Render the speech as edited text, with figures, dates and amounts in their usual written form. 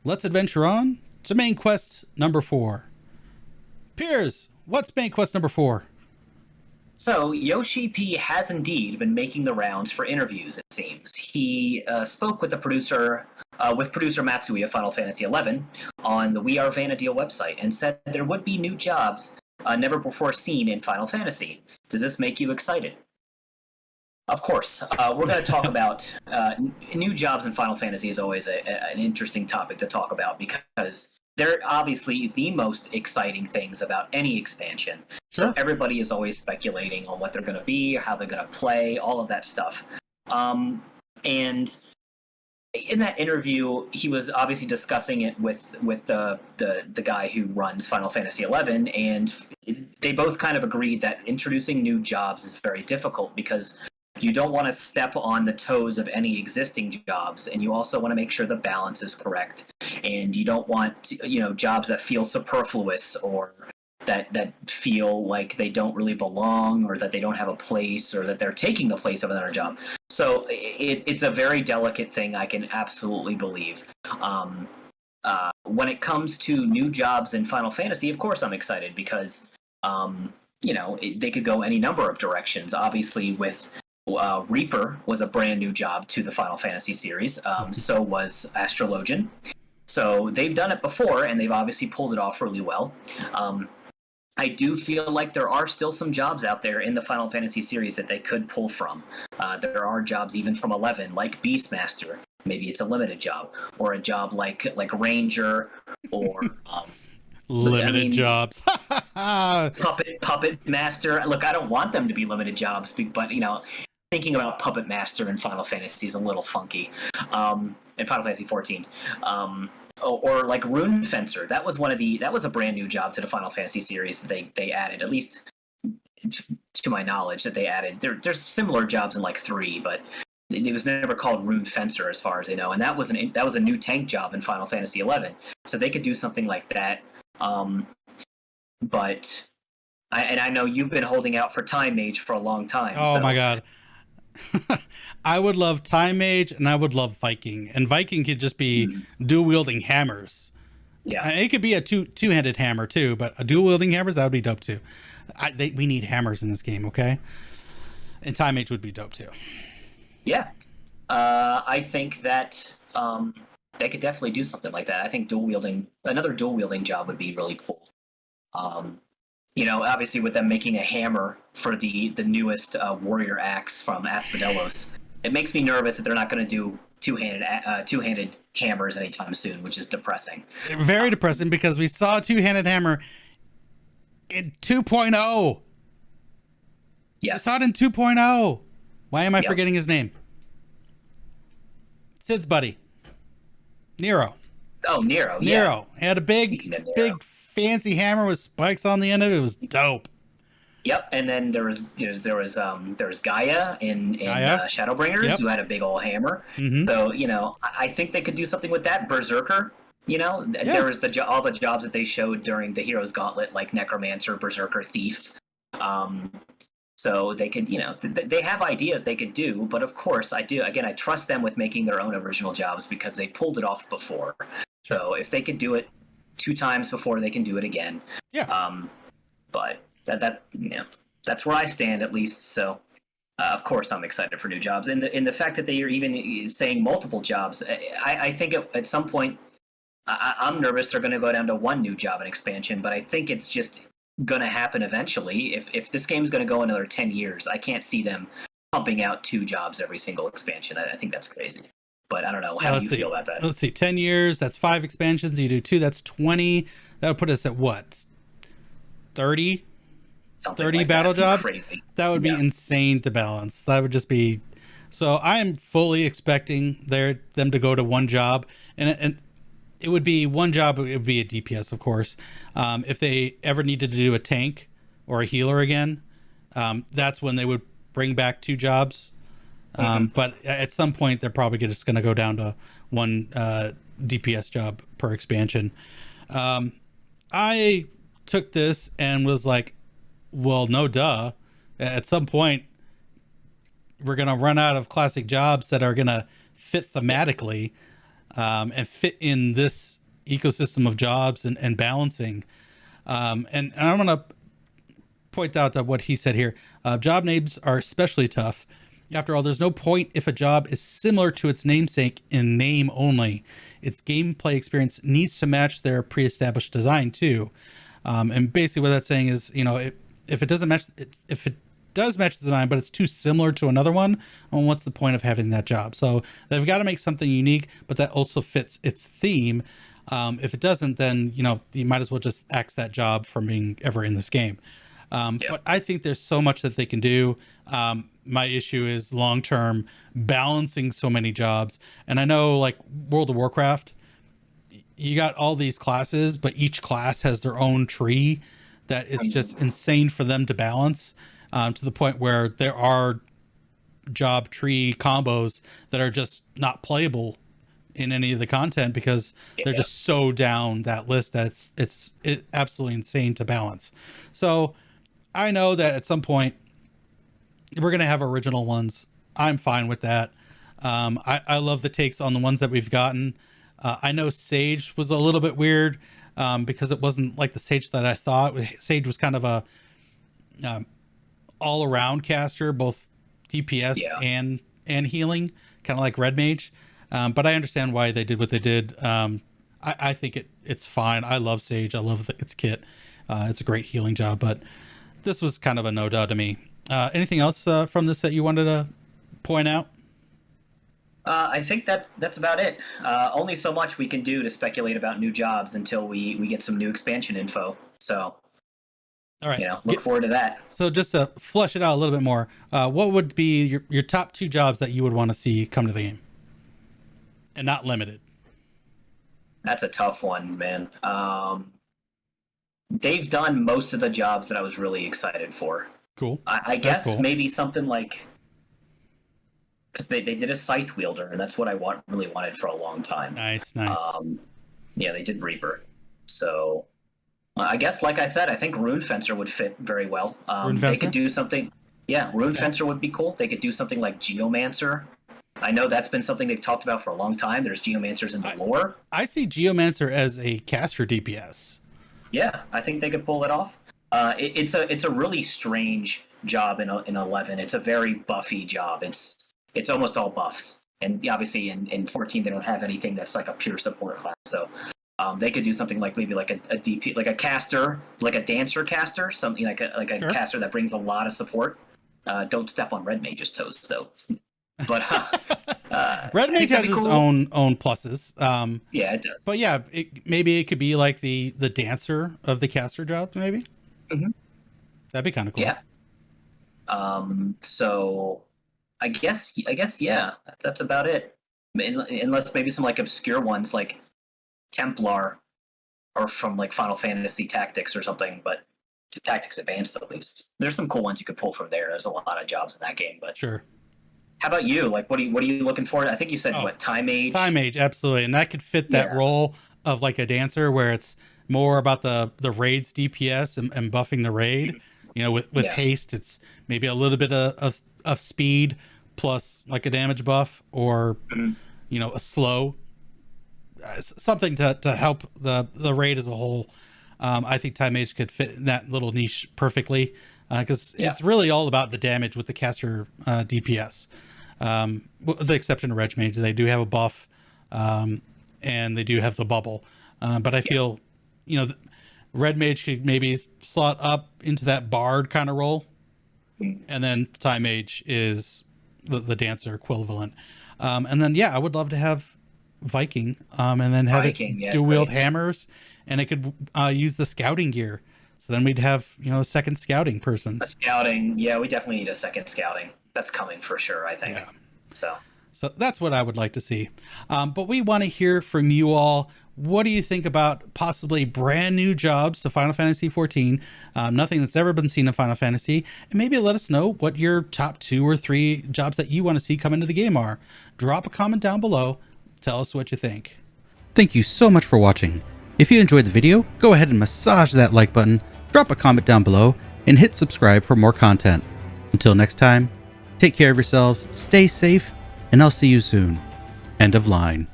let's adventure on to main quest number 4. Piers, what's main quest number 4? So, Yoshi-P has indeed been making the rounds for interviews, it seems. He spoke with producer Matsui of Final Fantasy XI on the We Are Vana'diel website and said there would be new jobs never before seen in Final Fantasy. Does this make you excited? Of course. We're going to talk about new jobs in Final Fantasy is always an interesting topic to talk about because they're obviously the most exciting things about any expansion. Sure. So everybody is always speculating on what they're going to be, how they're going to play, all of that stuff. And in that interview, he was obviously discussing it with the guy who runs Final Fantasy XI, and they both kind of agreed that introducing new jobs is very difficult because you don't want to step on the toes of any existing jobs, and you also want to make sure the balance is correct. And you don't want jobs that feel superfluous or that feel like they don't really belong or that they don't have a place or that they're taking the place of another job. So it's a very delicate thing, I can absolutely believe. When it comes to new jobs in Final Fantasy, of course I'm excited because they could go any number of directions. Obviously with Reaper was a brand new job to the Final Fantasy series. So was Astrologian. So they've done it before, and they've obviously pulled it off really well. I do feel like there are still some jobs out there in the Final Fantasy series that they could pull from. There are jobs even from 11, like Beastmaster. Maybe it's a limited job, or a job like Ranger, or limited jobs. Puppet Master. Look, I don't want them to be limited jobs, but thinking about Puppet Master in Final Fantasy is a little funky. In Final Fantasy 14. Or like Rune Fencer. That was a brand new job to the Final Fantasy series that they added, at least to my knowledge, that they added. There's similar jobs in like 3, but it was never called Rune Fencer as far as I know, and that was a new tank job in Final Fantasy 11. So they could do something like that. But I know you've been holding out for Time Mage for a long time. Oh my god. I would love Time Mage and I would love Viking. And Viking could just be dual wielding hammers. Yeah. It could be a two-handed hammer too, but a dual wielding hammers, that would be dope too. We need hammers in this game, okay? And Time Mage would be dope too. Yeah. I think that they could definitely do something like that. I think another dual wielding job would be really cool. Obviously with them making a hammer for the newest warrior axe from Asphodelos, it makes me nervous that they're not going to do two-handed hammers anytime soon, which is depressing. Very depressing because we saw a two-handed hammer in 2.0. Yes. We saw it in 2.0. Why am I forgetting his name? Sid's buddy. Nero. Oh, Nero. Nero. He had a big fancy hammer with spikes on the end of it. It was dope. Yep, and then there was Gaia in Shadowbringers, who had a big old hammer. Mm-hmm. So I think they could do something with that. Berserker, there was all the jobs that they showed during the Heroes Gauntlet, like Necromancer, Berserker, Thief. So they could, they have ideas they could do, but of course I trust them with making their own original jobs because they pulled it off before. So if they could do it 2 times before, they can do it again. Yeah. But that's where I stand, at least. So of course I'm excited for new jobs, and the fact that they are even saying multiple jobs. I think at some point I'm nervous they're going to go down to 1 new job in expansion, but I think it's just going to happen eventually. If this game's going to go another 10 years, I can't see them pumping out 2 jobs every single expansion. I think that's crazy. But I don't know. How do you feel about that? Let's see. 10 years, that's 5 expansions. You do 2, that's 20. That would put us at what? 30? Something 30 like battle that. jobs? Crazy. That would be insane to balance. That would just be... So I am fully expecting them to go to 1 job. And it would be 1 job. It would be a DPS, of course. If they ever needed to do a tank or a healer again, that's when they would bring back 2 jobs. But at some point, they're probably just going to go down to 1 DPS job per expansion. I took this and was like, well, no duh. At some point, we're going to run out of classic jobs that are going to fit thematically. and fit in this ecosystem of jobs and balancing. And I'm going to point out that what he said here, job names are especially tough. After all, there's no point if a job is similar to its namesake in name only. Its gameplay experience needs to match their pre-established design too. And basically what that's saying is, if it doesn't match, if it does match the design, but it's too similar to another one, well, what's the point of having that job? So they've got to make something unique, but that also fits its theme. If it doesn't, then, you might as well just axe that job from being ever in this game. But I think there's so much that they can do. My issue is long-term balancing so many jobs. And I know, like World of Warcraft, you got all these classes, but each class has their own tree that is just insane for them to balance, to the point where there are job tree combos that are just not playable in any of the content because they're just so down that list that it's absolutely insane to balance. So I know that at some point we're going to have original ones. I'm fine with that. I love the takes on the ones that we've gotten. I know Sage was a little bit weird because it wasn't like the Sage that I thought. Sage was kind of a all-around caster, both DPS and healing, kind of like Red Mage. But I understand why they did what they did. I think it's fine. I love Sage. I love its kit. It's a great healing job, but this was kind of a no-doubt to me. Anything else from this that you wanted to point out? I think that's about it. Only so much we can do to speculate about new jobs until we get some new expansion info. So, all right, look forward to that. So just to flush it out a little bit more, what would be your top 2 jobs that you would want to see come to the game? And not limited. That's a tough one, man. They've done most of the jobs that I was really excited for. Cool. I guess maybe something like, because they did a scythe wielder, and that's what I really wanted for a long time. Nice. They did Reaper. So I guess, like I said, I think Rune Fencer would fit very well. They could do something. Yeah, Rune Fencer would be cool. They could do something like Geomancer. I know that's been something they've talked about for a long time. There's Geomancers in the lore. I see Geomancer as a caster DPS. Yeah, I think they could pull it off. It's a really strange job in 11. It's a very buffy job. It's almost all buffs, and obviously in 14 they don't have anything that's like a pure support class. So they could do something like maybe like a DP, like a caster, like a dancer caster, something like a caster that brings a lot of support. Don't step on Red Mage's toes though. But Red Mage has its own pluses. Yeah, it does. But yeah, maybe it could be like the dancer of the caster job, maybe. Mm-hmm. That'd be kind of cool. Yeah. So I guess yeah, that's about it. Unless maybe some like obscure ones like Templar, or from like Final Fantasy Tactics or something. But Tactics Advanced, at least. There's some cool ones you could pull from there. There's a lot of jobs in that game, but sure. How about you? Like, what are you looking for? I think you said what, Time Mage? Time Mage, absolutely, and that could fit that role of like a dancer, where it's more about the raid's DPS and buffing the raid. With haste, it's maybe a little bit of speed plus like a damage buff, or a slow something to help the raid as a whole. I think Time Mage could fit in that little niche perfectly, because it's really all about the damage with the caster DPS. With the exception of Red Mage, they do have a buff, and they do have the bubble. But I feel, Red Mage could maybe slot up into that bard kind of role, and then Time Mage is the dancer equivalent. And then I would love to have Viking, and then have it dual wield hammers, and it could use the scouting gear. So then we'd have a second scouting person. A scouting, we definitely need a second scouting. That's coming for sure, I think. Yeah. So that's what I would like to see. But we want to hear from you all. What do you think about possibly brand new jobs to Final Fantasy XIV? Nothing that's ever been seen in Final Fantasy. And maybe let us know what your top 2 or 3 jobs that you want to see come into the game are. Drop a comment down below. Tell us what you think. Thank you so much for watching. If you enjoyed the video, go ahead and massage that like button, drop a comment down below, and hit subscribe for more content. Until next time, take care of yourselves, stay safe, and I'll see you soon. End of line.